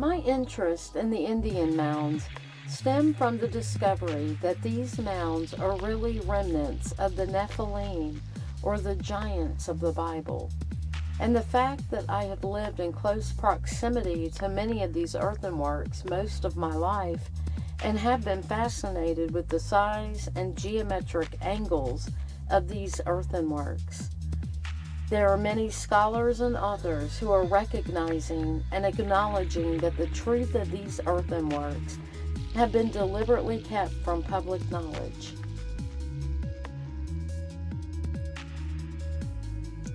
My interest in the Indian mounds stem from the discovery that these mounds are really remnants of the Nephilim, or the giants of the Bible. And the fact that I have lived in close proximity to many of these earthenworks most of my life and have been fascinated with the size and geometric angles of these earthenworks. There are many scholars and authors who are recognizing and acknowledging that the truth of these earthenworks have been deliberately kept from public knowledge.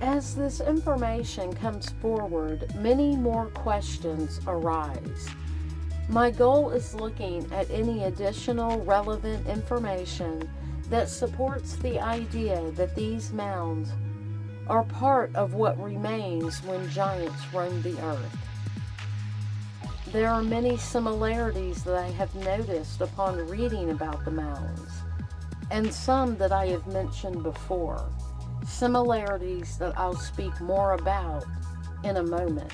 As this information comes forward, many more questions arise. My goal is looking at any additional relevant information that supports the idea that these mounds are part of what remains when giants roamed the earth. There are many similarities that I have noticed upon reading about the mounds, and some that I have mentioned before, similarities that I'll speak more about in a moment.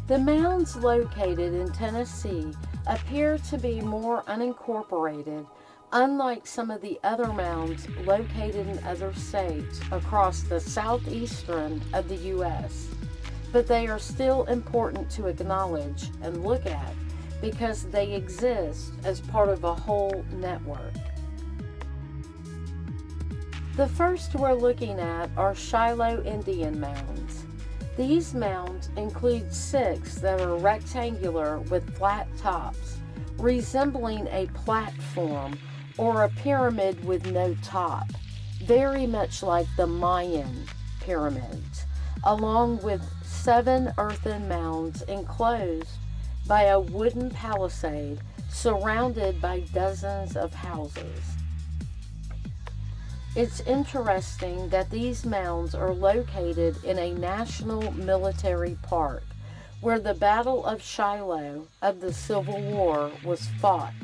The mounds located in Tennessee appear to be more unincorporated, unlike some of the other mounds located in other states across the southeastern of the U.S., but they are still important to acknowledge and look at because they exist as part of a whole network. The first we're looking at are Shiloh Indian mounds. These mounds include 6 that are rectangular with flat tops, resembling a platform or a pyramid with no top, very much like the Mayan pyramids, along with 7 earthen mounds enclosed by a wooden palisade surrounded by dozens of houses. It's interesting that these mounds are located in a national military park where the Battle of Shiloh of the Civil War was fought.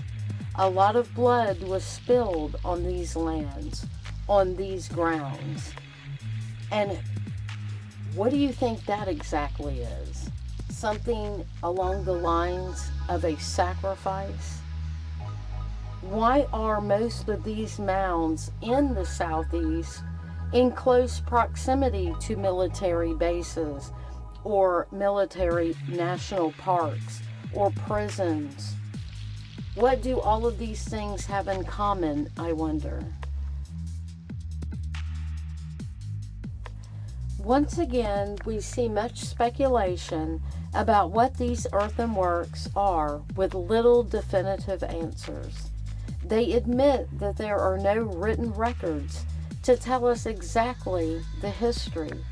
A lot of blood was spilled on these lands, on these grounds. And what do you think that exactly is? Something along the lines of a sacrifice? Why are most of these mounds in the southeast in close proximity to military bases or military national parks or prisons? What do all of these things have in common, I wonder? Once again, we see much speculation about what these earthenworks are with little definitive answers. They admit that there are no written records to tell us exactly the history,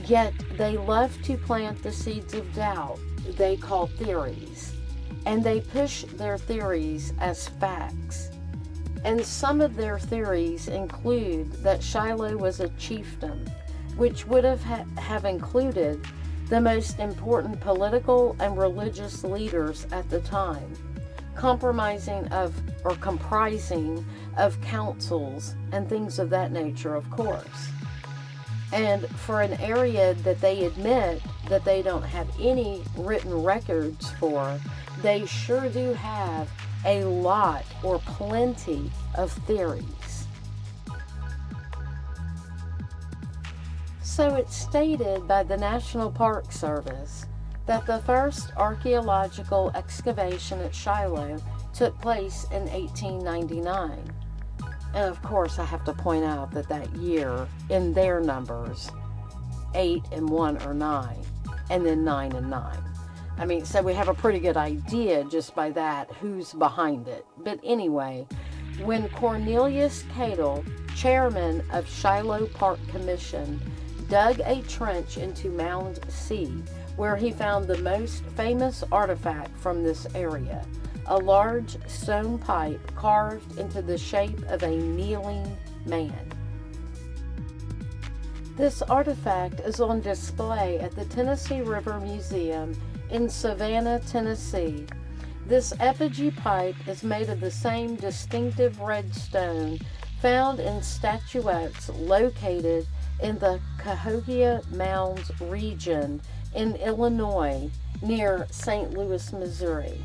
yet they love to plant the seeds of doubt they call theories, and they push their theories as facts. And some of their theories include that Shiloh was a chiefdom, which would have included the most important political and religious leaders at the time, comprising of councils and things of that nature, of course. And for an area that they admit that they don't have any written records for, they sure do have a lot or plenty of theories. So it's stated by the National Park Service that the first archaeological excavation at Shiloh took place in 1899. And of course, I have to point out that that year, in their numbers, 8 and 1 are 9, and then 9 and 9. I mean, so we have a pretty good idea just by that who's behind it. But anyway, when Cornelius Cadle, chairman of Shiloh Park Commission, dug a trench into Mound C, where he found the most famous artifact from this area, a large stone pipe carved into the shape of a kneeling man. This artifact is on display at the Tennessee River Museum in Savannah, Tennessee. This effigy pipe is made of the same distinctive red stone found in statuettes located in the Cahokia Mounds region in Illinois near St. Louis, Missouri.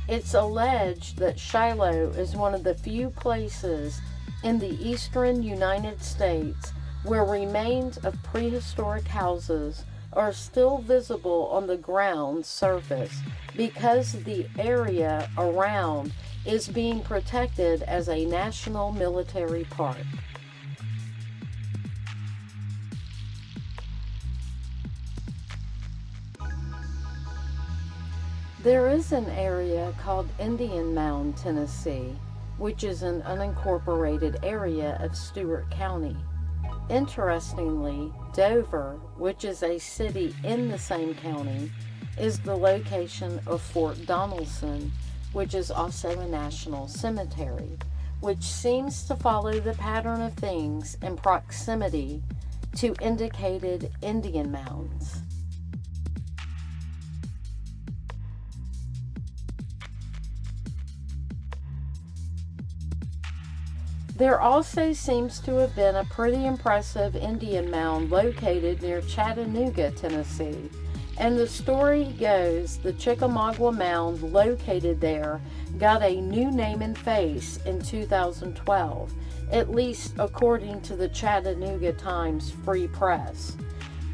It's alleged that Shiloh is one of the few places in the eastern United States where remains of prehistoric houses are still visible on the ground surface because the area around is being protected as a national military park. There is an area called Indian Mound, Tennessee, which is an unincorporated area of Stewart County. Interestingly, Dover, which is a city in the same county, is the location of Fort Donelson, which is also a national cemetery, which seems to follow the pattern of things in proximity to indicated Indian mounds. There also seems to have been a pretty impressive Indian mound located near Chattanooga, Tennessee. And the story goes the Chickamauga Mound located there got a new name and face in 2012, at least according to the Chattanooga Times Free Press.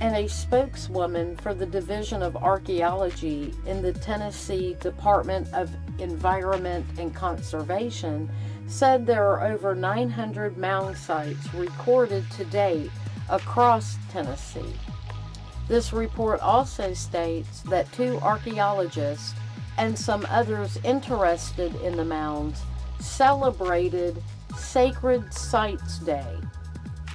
And a spokeswoman for the Division of Archaeology in the Tennessee Department of Environment and Conservation said there are over 900 mound sites recorded to date across Tennessee. This report also states that 2 archaeologists and some others interested in the mounds celebrated Sacred Sites Day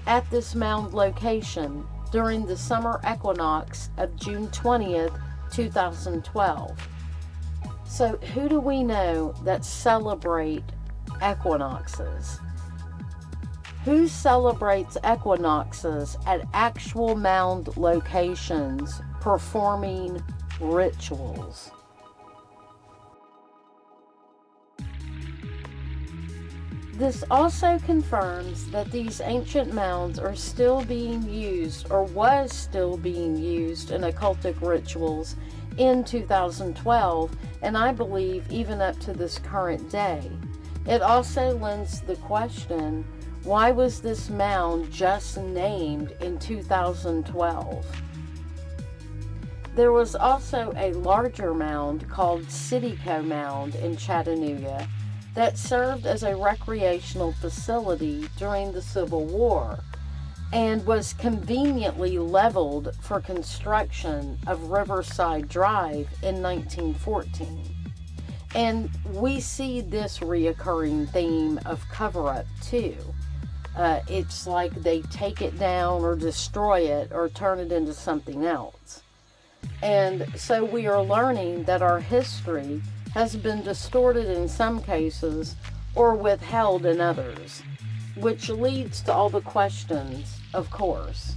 at this mound location during the summer equinox of June 20th, 2012. So who do we know that celebrate equinoxes? Who celebrates equinoxes at actual mound locations performing rituals? This also confirms that these ancient mounds are still being used or was still being used in occultic rituals in 2012, and I believe even up to this current day. It also lends the question, why was this mound just named in 2012? There was also a larger mound called Cityco Mound in Chattanooga that served as a recreational facility during the Civil War and was conveniently leveled for construction of Riverside Drive in 1914. And we see this reoccurring theme of cover-up too. It's like they take it down or destroy it or turn it into something else. And so we are learning that our history has been distorted in some cases or withheld in others, which leads to all the questions, of course.